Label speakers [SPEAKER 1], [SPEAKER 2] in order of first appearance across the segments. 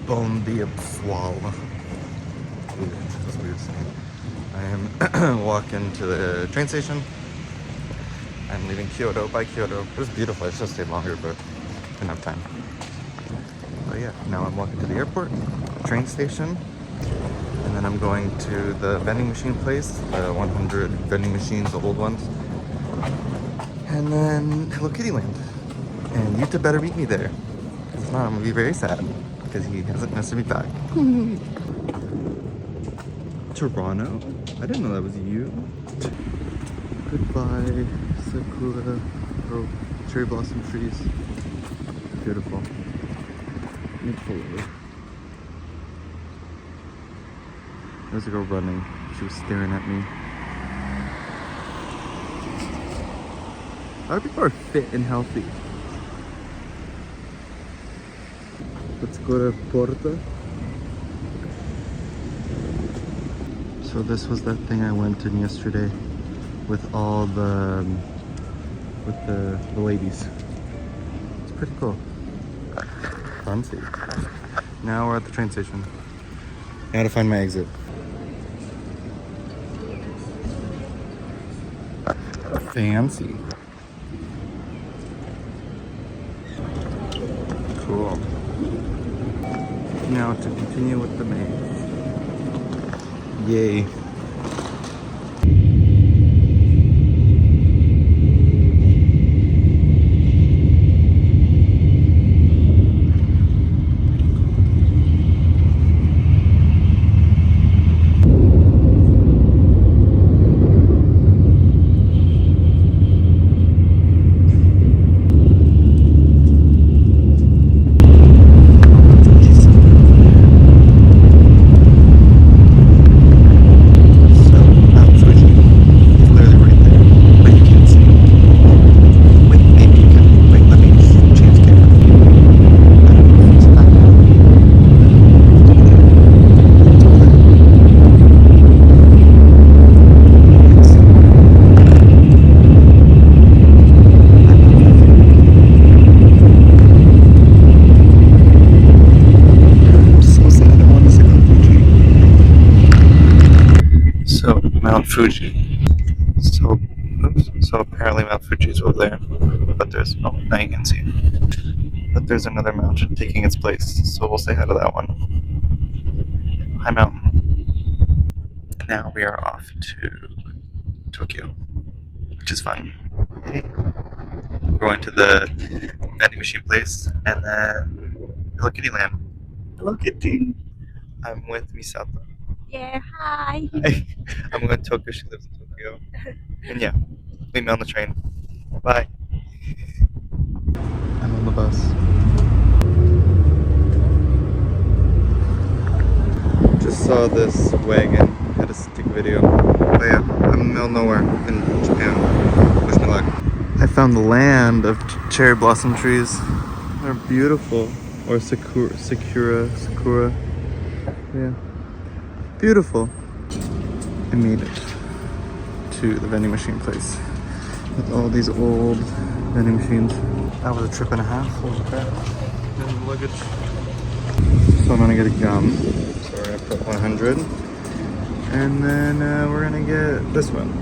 [SPEAKER 1] Bon dia poil. That's weird saying. I am walking to the train station. I'm leaving Kyoto by Kyoto. It was beautiful. I should have stayed longer, but didn't have time. But yeah, now I'm walking to the airport, train station, and then I'm going to the vending machine place, the 100 vending machines, the old ones, and then Hello Kitty Land. And Yuta better meet me there. If not, I'm gonna be very sad because he hasn't messaged me back. Toronto? I didn't know that was you. Goodbye, sakura, oh, cherry blossom trees. Beautiful. Let me pull over. There's a girl running. She was staring at me. Our people are fit and healthy. Let's go to Porta. So this was that thing I went in yesterday with all the ladies. It's pretty cool. Fancy. Now we're at the train station. Now to find my exit. Fancy. Cool. Now to continue with the maze. Yay. Fuji. So apparently Mount Fuji is over there, but there's, oh, now you can see. But there's another mountain taking its place, so we'll say hi to that one. Hi, mountain. Now we are off to Tokyo, which is fun. We're going to the vending machine place, and then Hello Kitty Land. Hello Kitty. I'm with Misato.
[SPEAKER 2] Yeah, hi.
[SPEAKER 1] I'm going to Tokyo. She lives in Tokyo. And yeah, meet me on the train. Bye. I'm on the bus. Just saw this wagon. Had a stick video. But yeah, I'm in the middle of nowhere in Japan. Wish me luck. I found the land of cherry blossom trees. They're beautiful. Or sakura. Yeah. Beautiful. I made it to the vending machine place with all these old vending machines. That was a trip and a half. Holy crap. And luggage. So I'm gonna get a gum. So we're gonna put 100. And then we're gonna get this one.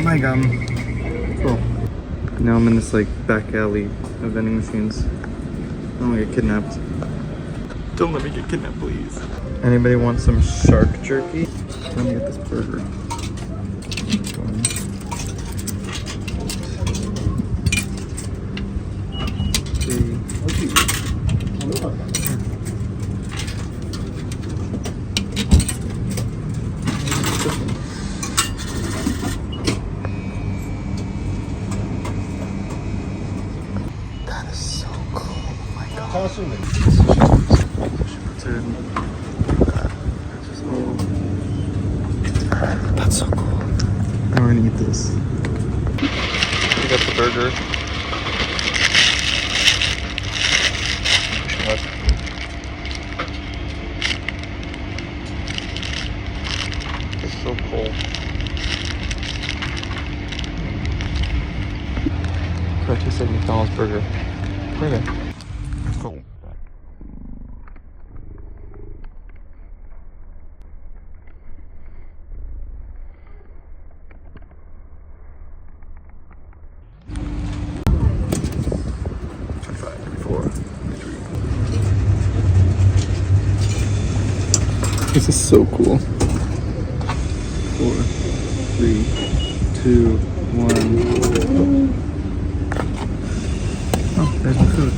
[SPEAKER 1] My gum. Cool. Now I'm in this like back alley of vending machines. I don't wanna get kidnapped. Don't let me get kidnapped, please. Anybody want some shark jerky? Let me get this burger. That is so cool. Oh my god. That's so cool. I'm gonna eat this. I got the burger. It's so cool. So I tasted McDonald's burger. Burger. This is so cool. 4, 3, 2, 1. Oh, there's my food.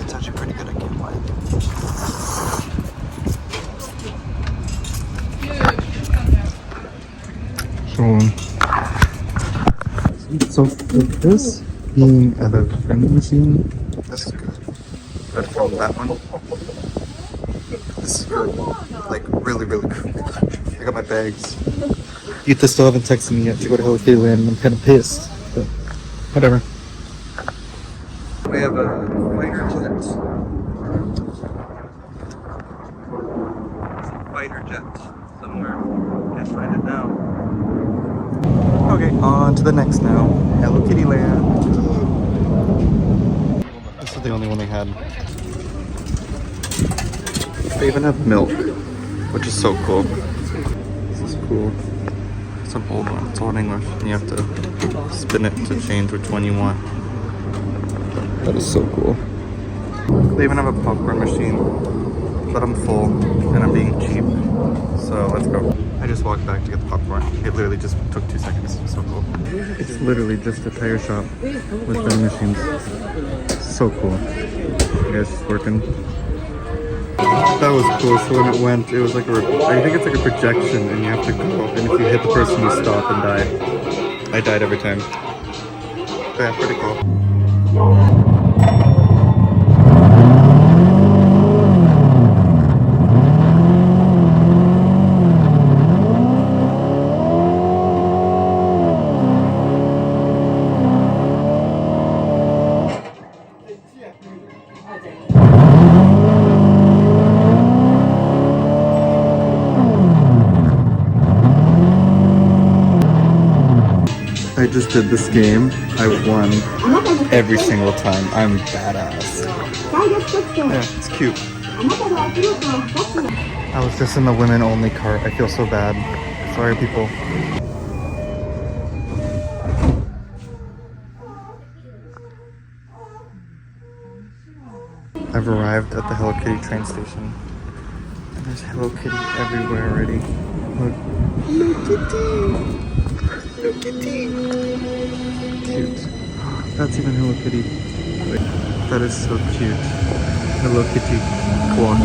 [SPEAKER 1] It's actually pretty good, I can't lie. So with this being at a vending machine, this is good. But from that one, this is good. Like really, really good. I got my bags. Yuta still haven't texted me yet to go to Hello Kitty Land. I'm kind of pissed, but whatever. We have a fighter jet. Fighter jet somewhere. Can't find it now. Okay, on to the next now. Hello Kitty Land. This is the only one they had. They even have milk, which is so cool. This is cool. It's an old one. It's all in English. And you have to spin it to change which one you want. That is so cool. They even have a popcorn machine, but I'm full and I'm being cheap. So let's go. I just walked back to get the popcorn. It literally just took 2 seconds. So cool. It's literally just a tire shop with vending machines. So cool. You guys just working. That was cool. So when it went, it was like I think it's like a projection, and you have to go. And if you hit the person, you stop and die. I died every time. But yeah, pretty cool. I just did this game. I won every single time. I'm badass. Yeah, it's cute. I was just in the women only cart. I feel so bad. Sorry, people. I've arrived at the Hello Kitty train station. And there's Hello Kitty everywhere already. Look. Hello Kitty! Hello Kitty! Cute. That's even Hello Kitty. Wait, that is so cute. Hello Kitty clock. Oh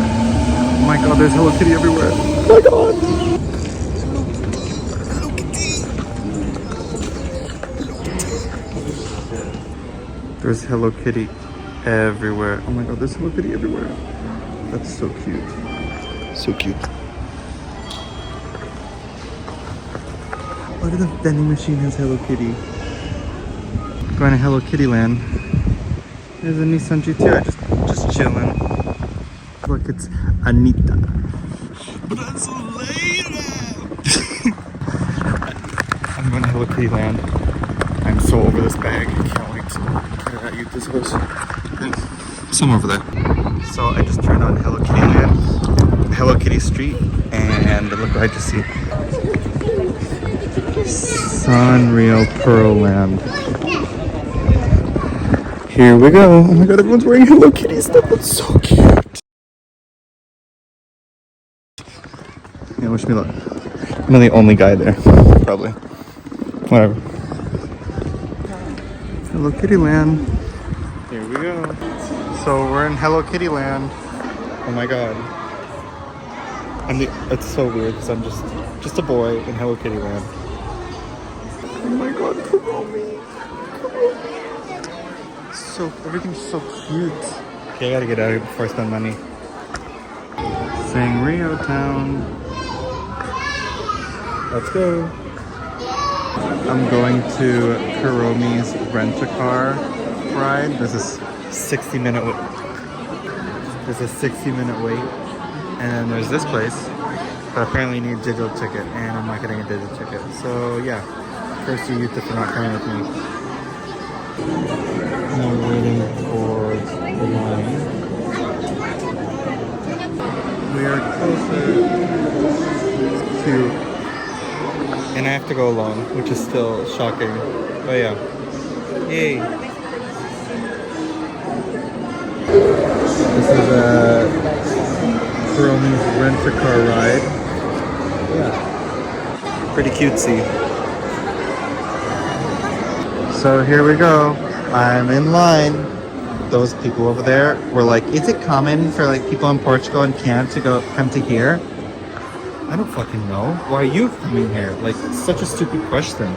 [SPEAKER 1] my god, there's Hello Kitty everywhere. Oh my god! Hello Kitty! There's Hello Kitty everywhere. Oh my god, there's Hello Kitty everywhere. That's so cute. So cute. Look at the vending machine has Hello Kitty. Going to Hello Kitty Land. There's a Nissan GTR just chilling. Look, it's Anita. But I'm so late now. I'm going to Hello Kitty Land. I'm so over this bag. I can't wait to get it at Yuta's house. Somewhere over there. So I just turned on Hello Kitty Land, Hello Kitty Street, and look what I just see. Sanrio Puroland. Here we go. Oh my god, everyone's wearing Hello Kitty stuff. That's so cute. Yeah, wish me luck. I'm the only guy there, probably. Whatever. Hello Kitty Land. Here we go. So we're in Hello Kitty Land. Oh my god. It's so weird because I'm just a boy in Hello Kitty Land. Oh my god, Kuromi. So everything's so cute. Okay, I gotta get out of here before I spend money. Sanrio Town. Let's go. I'm going to Kuromi's rent-a-car ride. There's a 60-minute wait. There's a 60-minute wait. And then there's this place. But apparently you need a digital ticket, and I'm not getting a digital ticket. So yeah, first you Yuta for not coming with me. And I'm waiting for the line. We are closer to, and I have to go alone, which is still shocking. But yeah, yay! This is a Kuromi's rent-a-car ride. Yeah. Pretty cutesy. So here we go. I'm in line. Those people over there were like, is it common for like people in Portugal and Canada to come to here? I don't fucking know. Why are you coming here? Like, it's such a stupid question.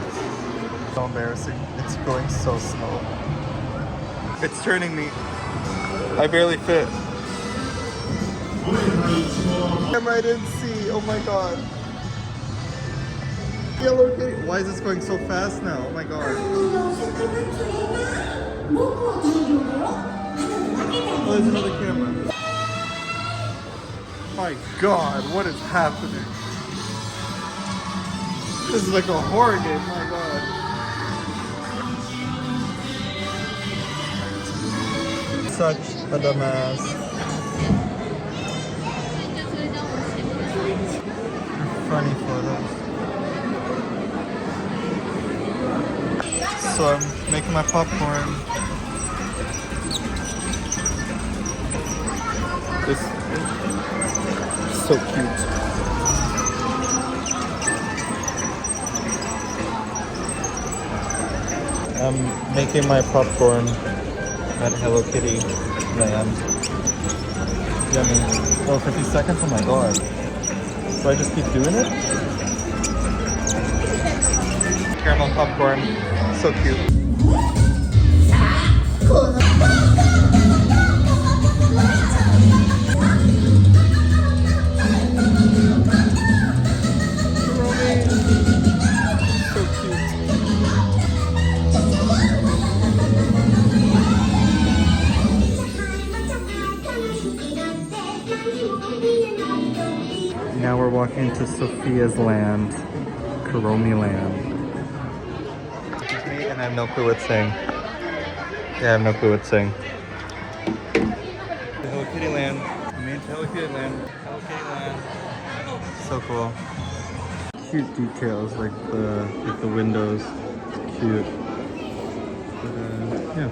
[SPEAKER 1] So embarrassing. It's going so slow. It's turning me. I barely fit. Camera I didn't see. Oh my god. Yellow kitty. Why is this going so fast now? Oh my god. Oh, there's another camera. My god, what is happening? This is like a horror game, my god. Such a dumbass. Funny photos. So I'm making my popcorn. This is so cute. I'm making my popcorn at Hello Kitty Land. Yummy. Oh, 50 seconds? Oh my god. So I just keep doing it? Caramel popcorn. So cute. So cute. Now we're walking to Sophia's land, Kuromi land. Excuse me, and I have no clue what it's saying. Yeah, I have no clue what it's saying. Hello Kitty land. I mean, Hello Kitty land. Hello Kitty land. So cool. Cute details like the windows. It's cute. But, yeah.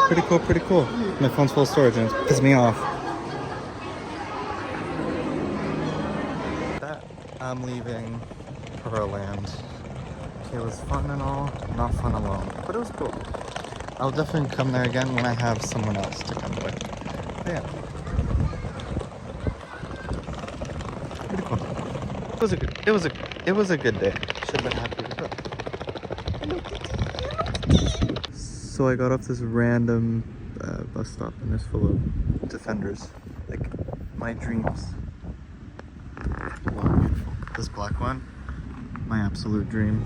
[SPEAKER 1] Pretty cool, pretty cool. My phone's full of storage and it's pissing me off. I'm leaving Puroland. It was fun and all, not fun alone, but it was cool. I'll definitely come there again when I have someone else to come with. But yeah. Pretty cool. It was a good day. Should have been happy with it. So I got off this random bus stop and it's full of Defenders. Like my dreams. Wow, beautiful. This black one, my absolute dream.